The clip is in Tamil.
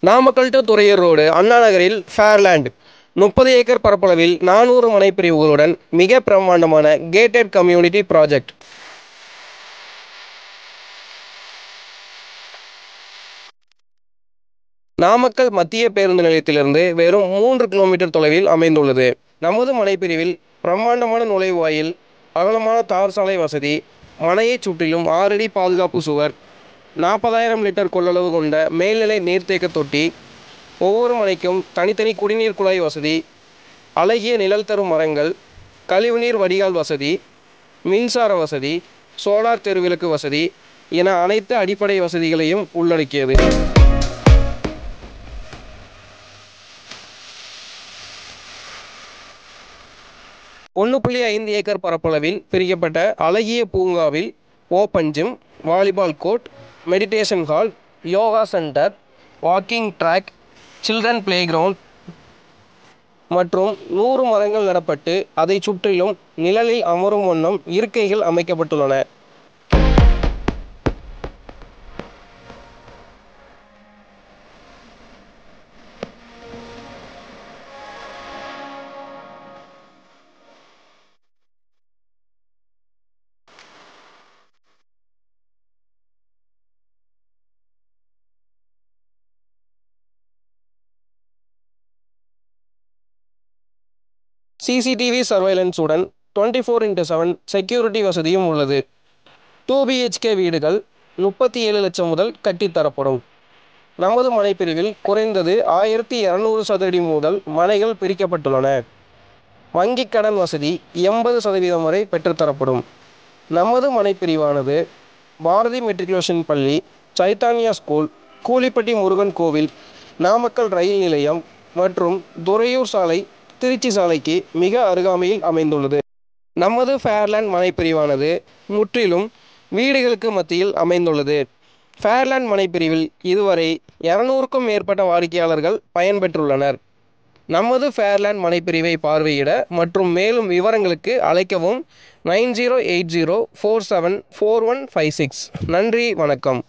நாமக்கல் டு துறையூர் ரோடு அண்ணா நகரில் ஃபேர்லேண்ட் 30 ஏக்கர் பரப்பளவில் 400 மனைப்பிரிவுகளுடன் மிக பிரம்மாண்டமான கேட்டட் கம்யூனிட்டி ப்ராஜெக்ட். நாமக்கல் மத்திய பேருந்து நிலையத்திலிருந்து வெறும் 3 கிலோமீட்டர் தொலைவில் அமைந்துள்ளது. நமது மனைப்பிரிவில் பிரம்மாண்டமான நுழைவாயில், அகலமான தார் சாலை வசதி, மனையைச் சுற்றிலும் 6 அடி பாதுகாப்பு சுவர், 40,000 லிட்டர் கொள்ளளவு கொண்ட மேல்நிலை நீர்த்தேக்க தொட்டி, ஒவ்வொரு மனைக்கும் தனித்தனி குடிநீர் குழாய் வசதி, அழகிய நிழல் தரும் மரங்கள், கழிவுநீர் வடிகால் வசதி, மின்சார வசதி, சோலார் தெருவிளக்கு வசதி என அனைத்து அடிப்படை வசதிகளையும் உள்ளடக்கியது. .5 ஏக்கர் பரப்பளவில் பிரிக்கப்பட்ட அழகிய பூங்காவில் open gym, volleyball court, meditation hall, yoga centre, walking track, children play ground மற்றும் 100 மரங்கள் நடப்பட்டு அதை சுற்றிலும் நிழலில் அமரும் வண்ணம் இருக்கைகள் அமைக்கப்பட்டுள்ளன. CCTV சர்வைலன்ஸ் உடன் 24x7 செக்யூரிட்டி வசதியும் உள்ளது. 2 BHK வீடுகள் 37 லட்சம் முதல் கட்டித்தரப்படும். நமது மனைப்பிரிவில் குறைந்தது 1200 சதுரடி முதல் மனைகள் பிரிக்கப்பட்டுள்ளன. வங்கிக் கடன் வசதி 80% வரை பெற்றுத்தரப்படும். நமது மனைப்பிரிவானது பாரதி மெட்ரிகுலேஷன் பள்ளி, சைத்தன்யா ஸ்கூல், கூலிப்பட்டி முருகன் கோவில், நாமக்கல் ரயில் நிலையம் மற்றும் துறையூர் சாலை, திருச்சி சாலைக்கு மிக அருகாமையில் அமைந்துள்ளது. நமது ஃபேர்லேண்ட் மனைப்பிரிவானது முற்றிலும் வீடுகளுக்கு மத்தியில் அமைந்துள்ளது. ஃபேர்லேண்ட் மனைப்பிரிவில் இதுவரை 200க்கும் மேற்பட்ட வாடிக்கையாளர்கள் பயன்பெற்றுள்ளனர். நமது ஃபேர்லேண்ட் மனைப்பிரிவை பார்வையிட மற்றும் மேலும் விவரங்களுக்கு அழைக்கவும் 9080474156. நன்றி, வணக்கம்.